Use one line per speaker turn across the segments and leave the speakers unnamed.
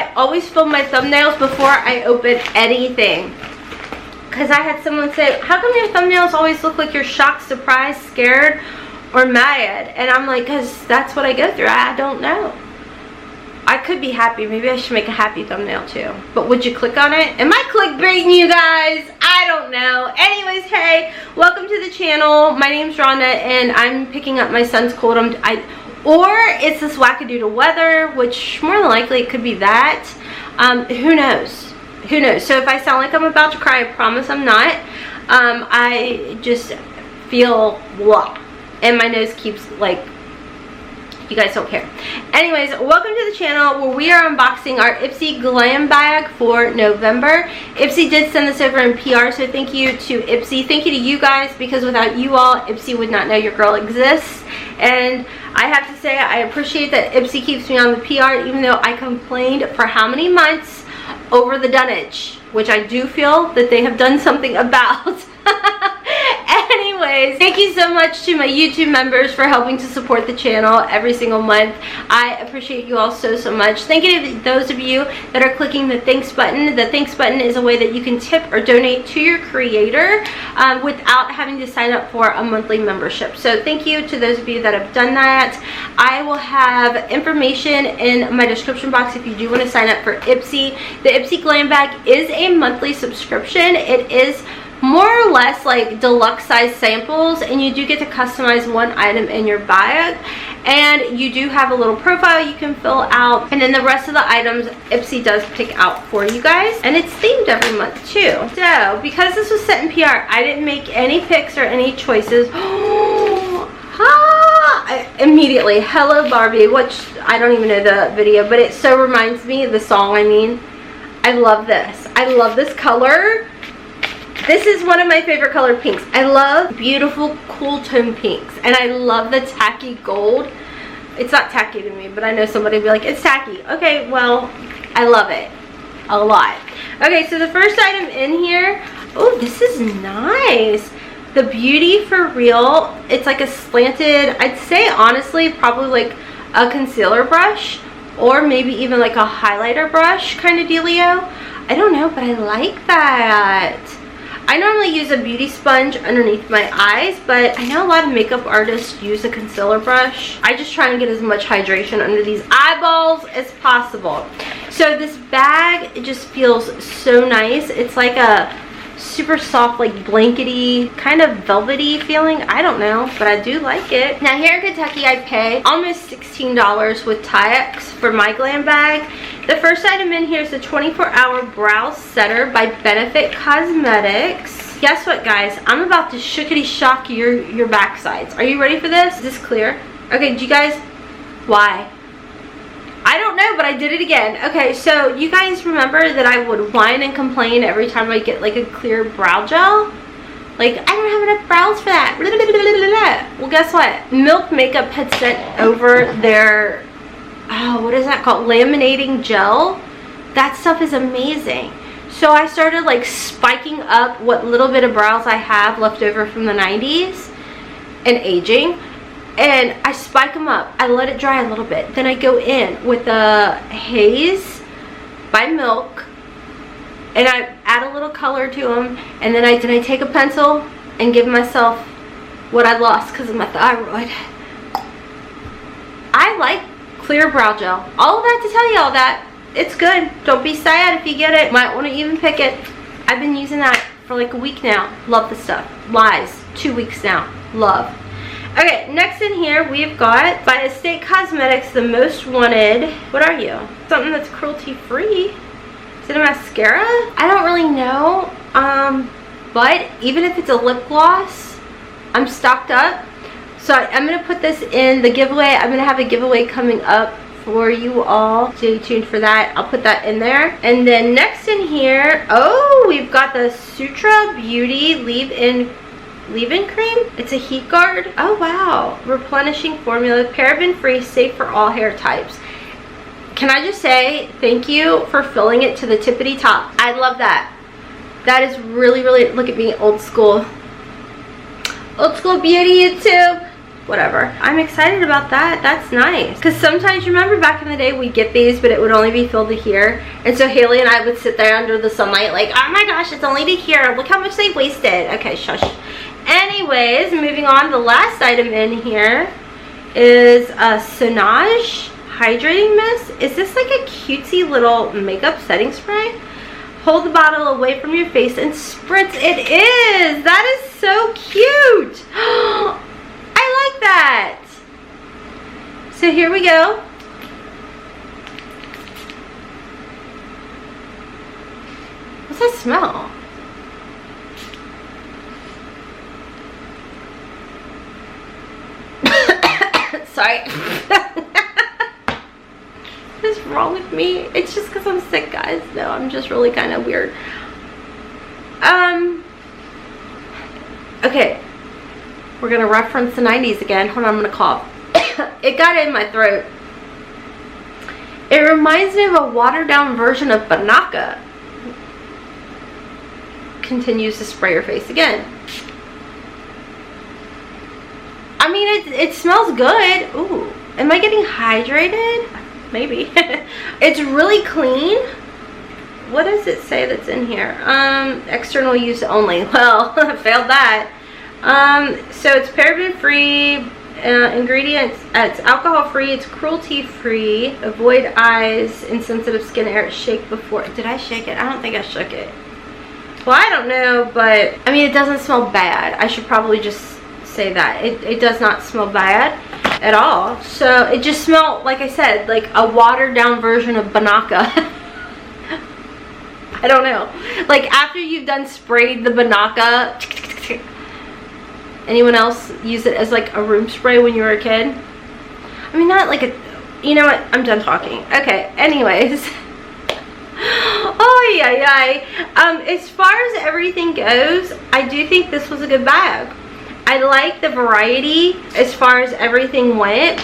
I always film my thumbnails before I open anything. Because I had someone say, how come your thumbnails always look like you're shocked, surprised, scared, or mad? And I'm like, because that's what I go through. I don't know. I could be happy. Maybe I should make a happy thumbnail too. But would you click on it? Am I clickbaiting you guys? I don't know. Anyways, hey, welcome to the channel. My name's Rhonda and I'm picking up my son's cold. Or it's this wackadoodle weather, which more than likely it could be that. Who knows? Who knows? So if I sound like I'm about to cry, I promise I'm not. I just feel blah. And my nose keeps like, you guys don't care. Anyways, welcome to the channel where we are unboxing our Ipsy Glam bag for November. Ipsy did send this over in PR, so thank you to Ipsy. Thank you to you guys, because without you all, Ipsy would not know your girl exists. And I have to say, I appreciate that Ipsy keeps me on the PR, even though I complained for how many months over the dunnage, which I do feel that they have done something about. Anyways, thank you so much to my YouTube members for helping to support the channel every single month. I appreciate you all so much. Thank you to those of you that are clicking the thanks button. The thanks button is a way that you can tip or donate to your creator without having to sign up for a monthly membership. So thank you to those of you that have done that. I will have information in my description box if you do want to sign up for Ipsy. The Ipsy Glam bag is a monthly subscription. It is more or less like deluxe size samples, and you do get to customize one item in your bag, and you do have a little profile you can fill out, and then the rest of the items Ipsy does pick out for you guys, and it's themed every month too. So because this was set in PR, I didn't make any picks or any choices. Immediately, hello Barbie, which I don't even know the video, but it so reminds me of the song. I love this. I love this color. This is one of my favorite color pinks. I love beautiful, cool tone pinks. And I love the tacky gold. It's not tacky to me, but I know somebody will be like, it's tacky. Okay, well, I love it a lot. Okay, so the first item in here, oh, this is nice. The Beauty For Real. It's like a slanted, I'd say honestly, probably like a concealer brush, or maybe even like a highlighter brush kind of dealio. I don't know, but I like that. I normally use a beauty sponge underneath my eyes, but I know a lot of makeup artists use a concealer brush. I just try and get as much hydration under these eyeballs as possible. So this bag, it just feels so nice. It's like a super soft, like blankety, kind of velvety feeling. I don't know, but I do like it. Now here in Kentucky, I pay almost $16 with tax for my glam bag. The first item in here is the 24-hour brow setter by Benefit Cosmetics. Guess what, guys? I'm about to shookity shock your backsides. Are you ready for this? Is this clear? Okay, do you guys, why? I don't know, but I did it again. Okay, so you guys remember that I would whine and complain every time I get like a clear brow gel? Like, I don't have enough brows for that. Blah, blah, blah, blah, blah. Well, guess what? Milk Makeup had sent over their, oh, what is that called? Laminating gel. That stuff is amazing. So I started like spiking up what little bit of brows I have left over from the 90s and aging. And I spike them up. I let it dry a little bit. Then I go in with the Haze by Milk, and I add a little color to them. And then I take a pencil and give myself what I lost because of my thyroid. I like clear brow gel. All of that to tell you all that. It's good. Don't be sad if you get it. Might want to even pick it. I've been using that for like a week now. Love the stuff. Lies. 2 weeks now. Love. Okay, next in here we've got by Estate Cosmetics, the Most Wanted. What are you? Something that's cruelty free. Is it a mascara? I don't really know. But even if it's a lip gloss, I'm stocked up. So I'm gonna put this in the giveaway. I'm gonna have a giveaway coming up for you all. Stay tuned for that. I'll put that in there. And then next in here, oh, we've got the Sutra Beauty Leave-In cream. It's a heat guard. Oh wow, replenishing formula, paraben free, safe for all hair types. Can I just say thank you for filling it to the tippity top. I love that. That is really, really, look at me, old school beauty YouTube. whatever. I'm excited about that. That's nice. Because sometimes, remember back in the day, we'd get these, but it would only be filled to here. And so Haley and I would sit there under the sunlight like, oh my gosh, it's only to here. Look how much they wasted. Okay, shush. Anyways, moving on, the last item in here is a Sonage Hydrating Mist. Is this like a cutesy little makeup setting spray? Hold the bottle away from your face and spritz. It is! That is so cute! I like that! So here we go. What's that smell? Sorry. What is wrong with me? It's just because I'm sick, guys. No, I'm just really kind of weird. Okay. We're going to reference the 90s again. Hold on, I'm going to cough. It got in my throat. It reminds me of a watered down version of Banaka. Continues to spray your face again. I mean, it smells good. Ooh, am I getting hydrated? Maybe. It's really clean. What does it say that's in here? External use only. Well, I failed that. So it's paraben free. Ingredients, it's alcohol free, it's cruelty free. Avoid eyes, insensitive skin area. Shake before. Did I shake it? I don't think I shook it. Well, I don't know, but I mean, it doesn't smell bad. I should probably just say that. It does not smell bad at all. So it just smelled, like I said, like a watered down version of Banaka. I don't know. Like after you've done sprayed the Banaka. Anyone else use it as like a room spray when you were a kid? I mean, not like a, you know what? I'm done talking. Okay, anyways. Oh, yeah. As far as everything goes, I do think this was a good bag. I like the variety as far as everything went.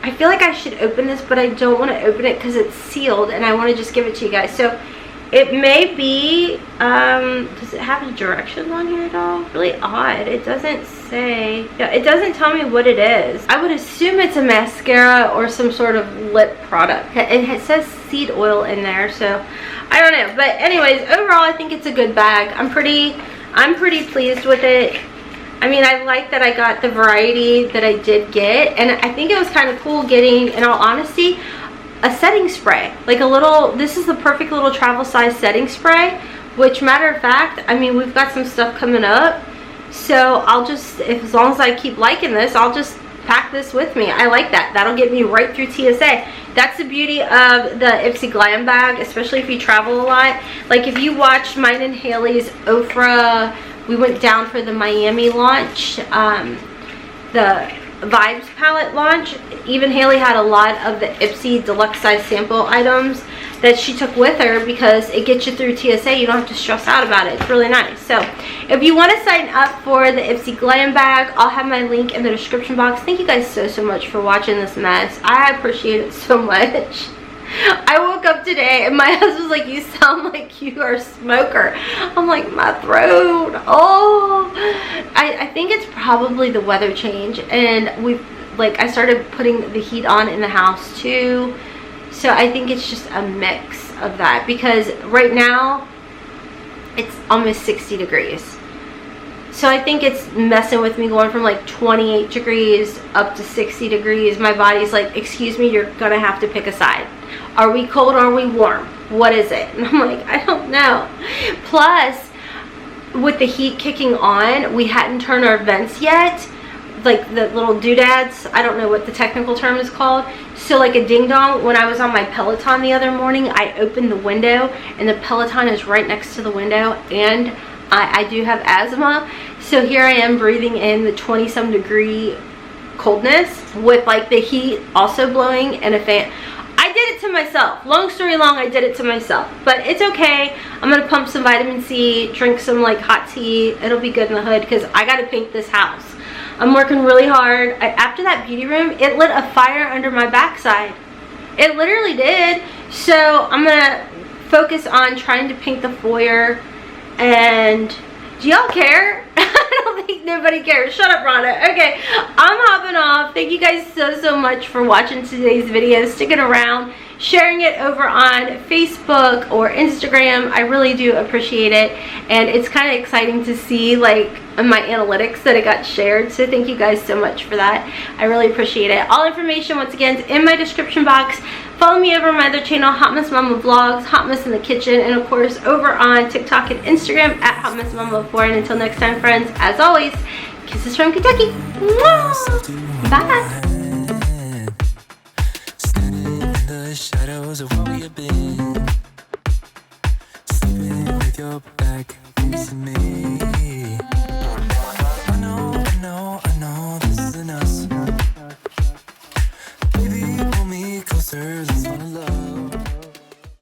I feel like I should open this, but I don't want to open it because it's sealed and I want to just give it to you guys. So it may be, does it have the directions on here at all? Really odd. It doesn't say, yeah, it doesn't tell me what it is. I would assume it's a mascara or some sort of lip product. It says seed oil in there, so I don't know. But anyways, overall, I think it's a good bag. I'm pretty pleased with it. I mean, I like that I got the variety that I did get, and I think it was kind of cool getting, in all honesty, a setting spray. Like a little, this is the perfect little travel size setting spray, which, matter of fact, I mean, we've got some stuff coming up, so I'll just, as long as I keep liking this, I'll just pack this with me. I like that. That'll get me right through TSA. That's the beauty of the Ipsy Glam Bag, especially if you travel a lot. Like if you watched mine and Haley's OFRA, we went down for the Miami launch, the Vibes palette launch. Even Haley had a lot of the Ipsy deluxe size sample items that she took with her because it gets you through TSA. You don't have to stress out about it. It's really nice. So if you want to sign up for the Ipsy Glam Bag, I'll have my link in the description box. Thank you guys so much for watching this mess. I appreciate it so much. I woke up today and my husband's like, you sound like you are a smoker. I'm like, my throat. Oh, I think it's probably the weather change, and I started putting the heat on in the house too. So I think it's just a mix of that, because right now it's almost 60 degrees. So I think it's messing with me, going from like 28 degrees up to 60 degrees. My body's like, excuse me, you're gonna have to pick a side. Are we cold or are we warm? What is it? And I'm like, I don't know. Plus, with the heat kicking on, we hadn't turned our vents yet. Like the little doodads, I don't know what the technical term is called. So like a ding dong, when I was on my Peloton the other morning, I opened the window and the Peloton is right next to the window, and I do have asthma. So here I am breathing in the 20-some degree coldness with like the heat also blowing and a fan. I did it to myself. Long story long, I did it to myself. But it's okay. I'm going to pump some vitamin C, drink some like hot tea. It'll be good in the hood because I got to paint this house. I'm working really hard. After that beauty room, it lit a fire under my backside. It literally did. So I'm going to focus on trying to paint the foyer. And do y'all care? I don't think Nobody cares. Shut up, Rhonda. Okay, I'm hopping off. Thank you guys so much for watching today's video, sticking around, sharing it over on Facebook or Instagram. I really do appreciate it, and it's kind of exciting to see like my analytics that it got shared, so thank you guys so much for that. I really appreciate it. All information once again is in my description box. Follow me over on my other channel, Hot Mess Mama Vlogs, Hot Mess in the Kitchen, and of course over on TikTok and Instagram at Hot Mess Mama 4. And until next time, friends, as always, kisses from Kentucky. Mwah! Bye.
Standing in the shadows of where we have been.